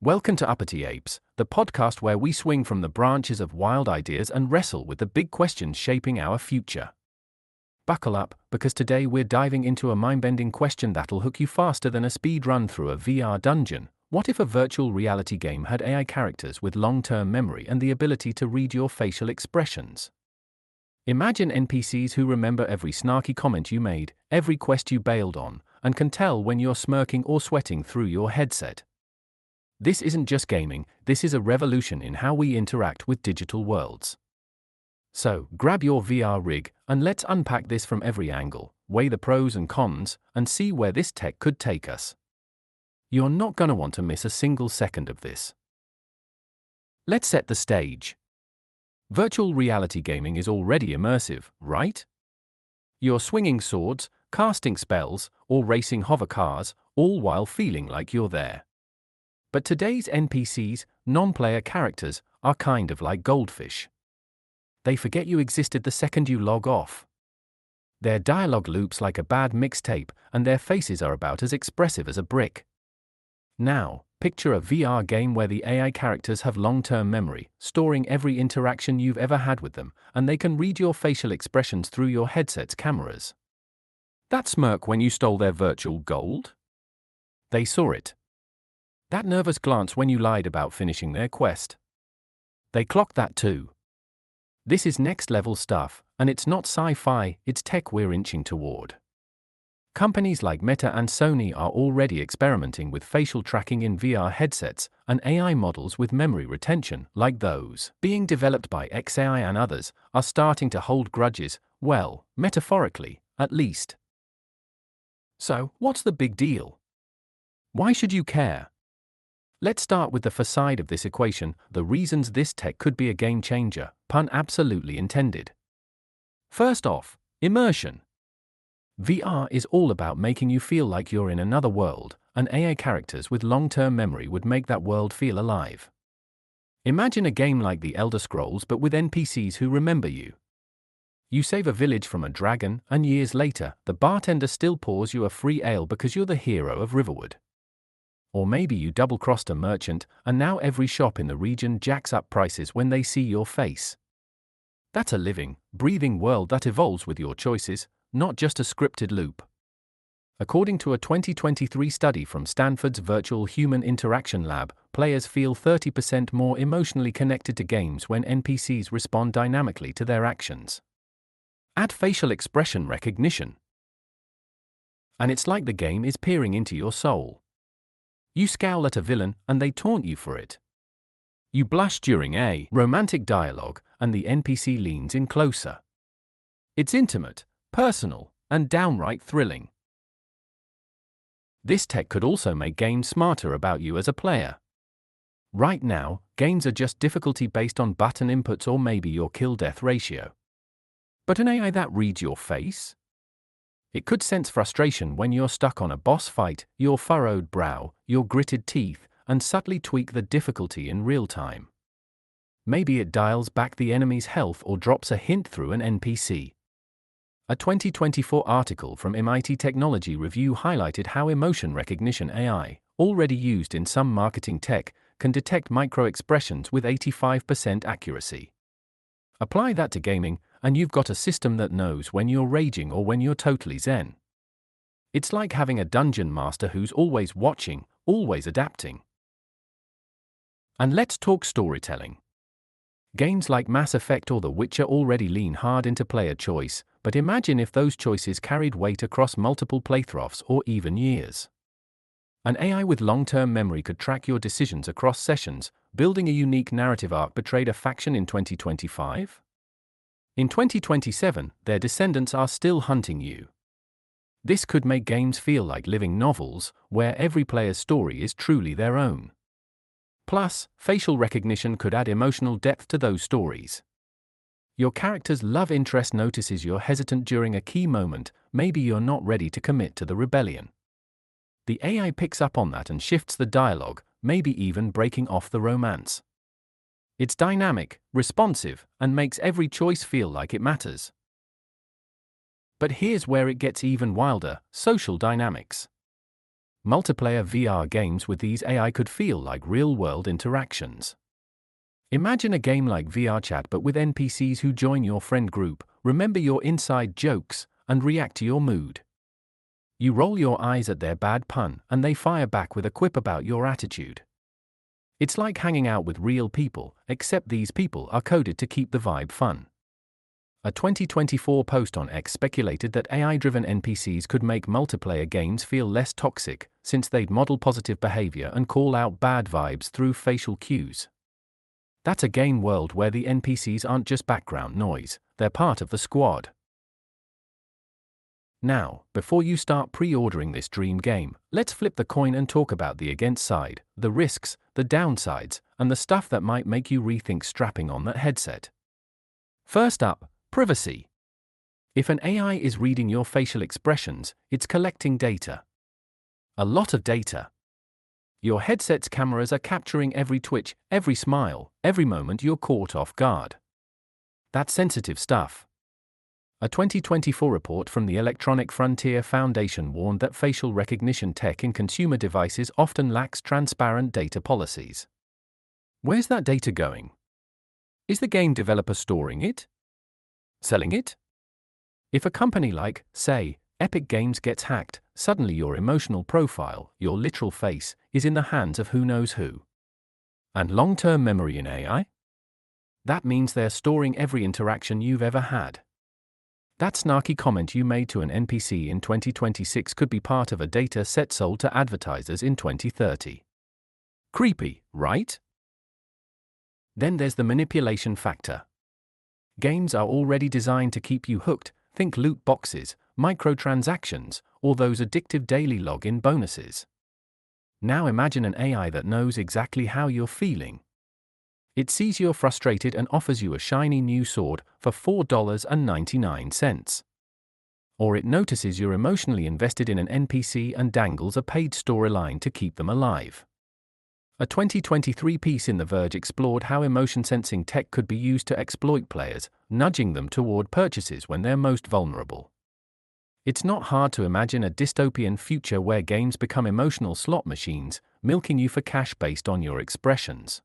Welcome to Uppity Apes, the podcast where we swing from the branches of wild ideas and wrestle with the big questions shaping our future. Buckle up, because today we're diving into a mind-bending question that'll hook you faster than a speed run through a VR dungeon. What if a virtual reality game had AI characters with long-term memory and the ability to read your facial expressions? Imagine NPCs who remember every snarky comment you made, every quest you bailed on, and can tell when you're smirking or sweating through your headset. This isn't just gaming, this is a revolution in how we interact with digital worlds. So, grab your VR rig, and let's unpack this from every angle, weigh the pros and cons, and see where this tech could take us. You're not gonna want to miss a single second of this. Let's set the stage. Virtual reality gaming is already immersive, right? You're swinging swords, casting spells, or racing hover cars, all while feeling like you're there. But today's NPCs, non-player characters, are kind of like goldfish. They forget you existed the second you log off. Their dialogue loops like a bad mixtape, and their faces are about as expressive as a brick. Now, picture a VR game where the AI characters have long-term memory, storing every interaction you've ever had with them, and they can read your facial expressions through your headset's cameras. That smirk when you stole their virtual gold? They saw it. That nervous glance when you lied about finishing their quest? They clocked that too. This is next-level stuff, and it's not sci-fi, it's tech we're inching toward. Companies like Meta and Sony are already experimenting with facial tracking in VR headsets, and AI models with memory retention, like those being developed by XAI and others, are starting to hold grudges, well, metaphorically, at least. So, what's the big deal? Why should you care? Let's start with the first side of this equation, the reasons this tech could be a game changer, pun absolutely intended. First off, immersion. VR is all about making you feel like you're in another world, and AI characters with long-term memory would make that world feel alive. Imagine a game like The Elder Scrolls but with NPCs who remember you. You save a village from a dragon, and years later, the bartender still pours you a free ale because you're the hero of Riverwood. Or maybe you double-crossed a merchant, and now every shop in the region jacks up prices when they see your face. That's a living, breathing world that evolves with your choices, not just a scripted loop. According to a 2023 study from Stanford's Virtual Human Interaction Lab, players feel 30% more emotionally connected to games when NPCs respond dynamically to their actions. Add facial expression recognition, and it's like the game is peering into your soul. You scowl at a villain, and they taunt you for it. You blush during a romantic dialogue, and the NPC leans in closer. It's intimate, personal, and downright thrilling. This tech could also make games smarter about you as a player. Right now, games are just difficulty based on button inputs or maybe your kill-death ratio. But an AI that reads your face? It could sense frustration when you're stuck on a boss fight, your furrowed brow, your gritted teeth, and subtly tweak the difficulty in real time. Maybe it dials back the enemy's health or drops a hint through an NPC. A 2024 article from MIT Technology Review highlighted how emotion recognition AI, already used in some marketing tech, can detect micro-expressions with 85% accuracy. Apply that to gaming, and you've got a system that knows when you're raging or when you're totally zen. It's like having a dungeon master who's always watching, always adapting. And let's talk storytelling. Games like Mass Effect or The Witcher already lean hard into player choice, but imagine if those choices carried weight across multiple playthroughs or even years. An AI with long-term memory could track your decisions across sessions, building a unique narrative arc betrayed a faction in 2025? In 2027, their descendants are still hunting you. This could make games feel like living novels, where every player's story is truly their own. Plus, facial recognition could add emotional depth to those stories. Your character's love interest notices you're hesitant during a key moment, maybe you're not ready to commit to the rebellion. The AI picks up on that and shifts the dialogue, maybe even breaking off the romance. It's dynamic, responsive, and makes every choice feel like it matters. But here's where it gets even wilder: social dynamics. Multiplayer VR games with these AI could feel like real-world interactions. Imagine a game like VR Chat but with NPCs who join your friend group, remember your inside jokes, and react to your mood. You roll your eyes at their bad pun, and they fire back with a quip about your attitude. It's like hanging out with real people, except these people are coded to keep the vibe fun. A 2024 post on X speculated that AI-driven NPCs could make multiplayer games feel less toxic, since they'd model positive behavior and call out bad vibes through facial cues. That's a game world where the NPCs aren't just background noise, they're part of the squad. Now, before you start pre-ordering this dream game, let's flip the coin and talk about the against side, the risks, the downsides, and the stuff that might make you rethink strapping on that headset. First up, privacy. If an AI is reading your facial expressions, it's collecting data. A lot of data. Your headset's cameras are capturing every twitch, every smile, every moment you're caught off guard. That's sensitive stuff. A 2024 report from the Electronic Frontier Foundation warned that facial recognition tech in consumer devices often lacks transparent data policies. Where's that data going? Is the game developer storing it? Selling it? If a company like, say, Epic Games gets hacked, suddenly your emotional profile, your literal face, is in the hands of who knows who. And long-term memory in AI? That means they're storing every interaction you've ever had. That snarky comment you made to an NPC in 2026 could be part of a data set sold to advertisers in 2030. Creepy, right? Then there's the manipulation factor. Games are already designed to keep you hooked, think loot boxes, microtransactions, or those addictive daily login bonuses. Now imagine an AI that knows exactly how you're feeling. It sees you're frustrated and offers you a shiny new sword for $4.99. Or it notices you're emotionally invested in an NPC and dangles a paid storyline to keep them alive. A 2023 piece in The Verge explored how emotion-sensing tech could be used to exploit players, nudging them toward purchases when they're most vulnerable. It's not hard to imagine a dystopian future where games become emotional slot machines, milking you for cash based on your expressions.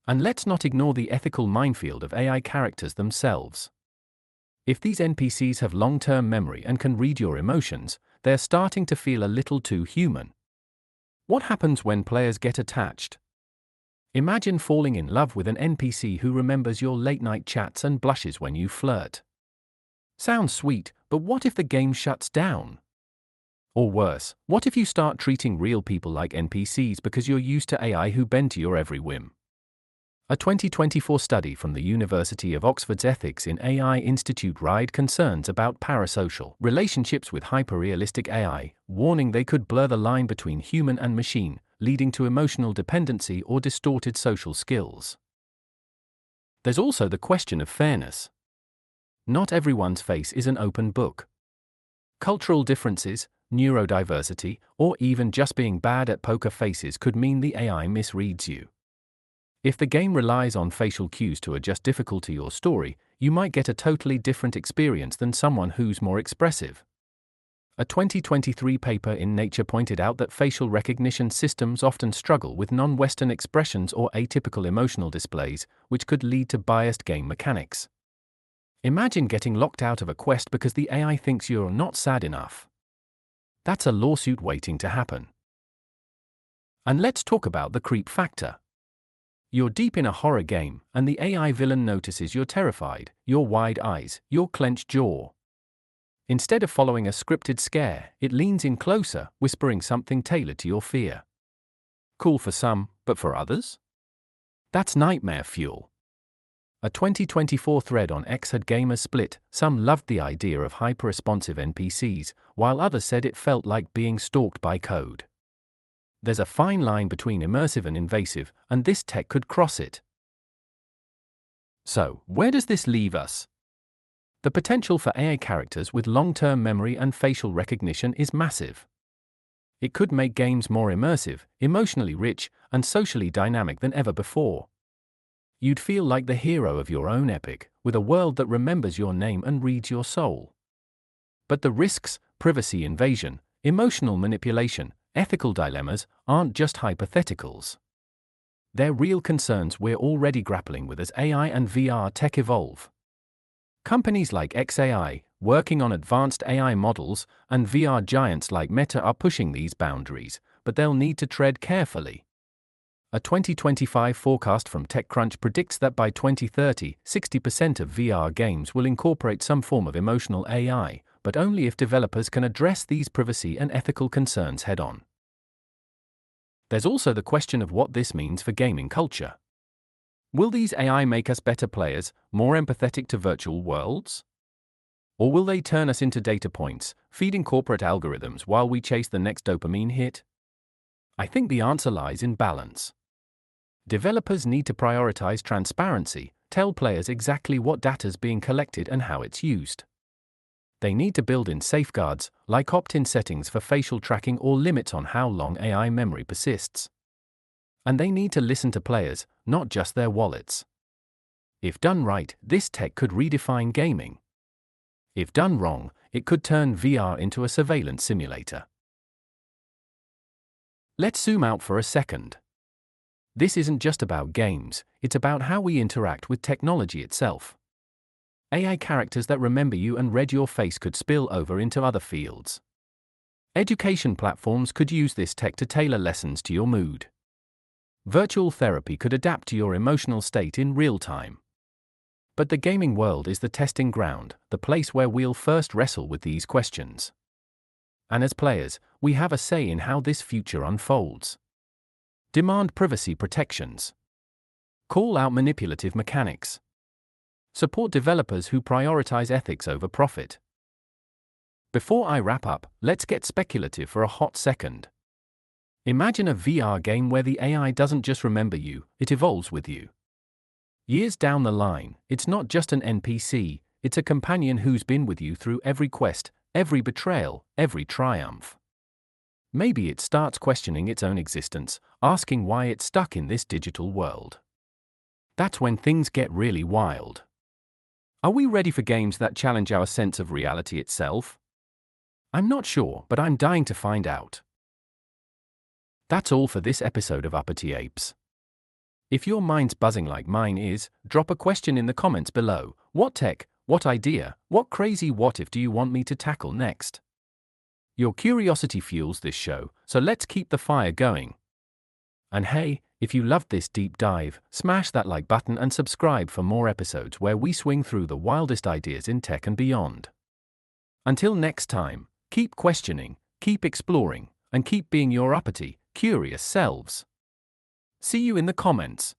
And let's not ignore the ethical minefield of AI characters themselves. If these NPCs have long-term memory and can read your emotions, they're starting to feel a little too human. What happens when players get attached? Imagine falling in love with an NPC who remembers your late-night chats and blushes when you flirt. Sounds sweet, but what if the game shuts down? Or worse, what if you start treating real people like NPCs because you're used to AI who bend to your every whim? A 2024 study from the University of Oxford's Ethics in AI Institute raised concerns about parasocial relationships with hyper-realistic AI, warning they could blur the line between human and machine, leading to emotional dependency or distorted social skills. There's also the question of fairness. Not everyone's face is an open book. Cultural differences, neurodiversity, or even just being bad at poker faces could mean the AI misreads you. If the game relies on facial cues to adjust difficulty or story, you might get a totally different experience than someone who's more expressive. A 2023 paper in Nature pointed out that facial recognition systems often struggle with non-Western expressions or atypical emotional displays, which could lead to biased game mechanics. Imagine getting locked out of a quest because the AI thinks you're not sad enough. That's a lawsuit waiting to happen. And let's talk about the creep factor. You're deep in a horror game, and the AI villain notices you're terrified, your wide eyes, your clenched jaw. Instead of following a scripted scare, it leans in closer, whispering something tailored to your fear. Cool for some, but for others? That's nightmare fuel. A 2024 thread on X had gamers split. Some loved the idea of hyper-responsive NPCs, while others said it felt like being stalked by code. There's a fine line between immersive and invasive, and this tech could cross it. So, where does this leave us? The potential for AI characters with long-term memory and facial recognition is massive. It could make games more immersive, emotionally rich, and socially dynamic than ever before. You'd feel like the hero of your own epic, with a world that remembers your name and reads your soul. But the risks, privacy invasion, emotional manipulation, ethical dilemmas aren't just hypotheticals. They're real concerns we're already grappling with as AI and VR tech evolve. Companies like xAI, working on advanced AI models, and VR giants like Meta are pushing these boundaries, but they'll need to tread carefully. A 2025 forecast from TechCrunch predicts that by 2030, 60% of VR games will incorporate some form of emotional AI, but only if developers can address these privacy and ethical concerns head-on. There's also the question of what this means for gaming culture. Will these AI make us better players, more empathetic to virtual worlds? Or will they turn us into data points, feeding corporate algorithms while we chase the next dopamine hit? I think the answer lies in balance. Developers need to prioritize transparency, tell players exactly what data's being collected and how it's used. They need to build in safeguards, like opt-in settings for facial tracking or limits on how long AI memory persists. And they need to listen to players, not just their wallets. If done right, this tech could redefine gaming. If done wrong, it could turn VR into a surveillance simulator. Let's zoom out for a second. This isn't just about games, it's about how we interact with technology itself. AI characters that remember you and read your face could spill over into other fields. Education platforms could use this tech to tailor lessons to your mood. Virtual therapy could adapt to your emotional state in real time. But the gaming world is the testing ground, the place where we'll first wrestle with these questions. And as players, we have a say in how this future unfolds. Demand privacy protections. Call out manipulative mechanics. Support developers who prioritize ethics over profit. Before I wrap up, let's get speculative for a hot second. Imagine a VR game where the AI doesn't just remember you, it evolves with you. Years down the line, it's not just an NPC, it's a companion who's been with you through every quest, every betrayal, every triumph. Maybe it starts questioning its own existence, asking why it's stuck in this digital world. That's when things get really wild. Are we ready for games that challenge our sense of reality itself? I'm not sure, but I'm dying to find out. That's all for this episode of Uppity Apes. If your mind's buzzing like mine is, drop a question in the comments below. What tech, what idea, what crazy what if do you want me to tackle next? Your curiosity fuels this show, so let's keep the fire going. And hey, if you loved this deep dive, smash that like button and subscribe for more episodes where we swing through the wildest ideas in tech and beyond. Until next time, keep questioning, keep exploring, and keep being your uppity, curious selves. See you in the comments.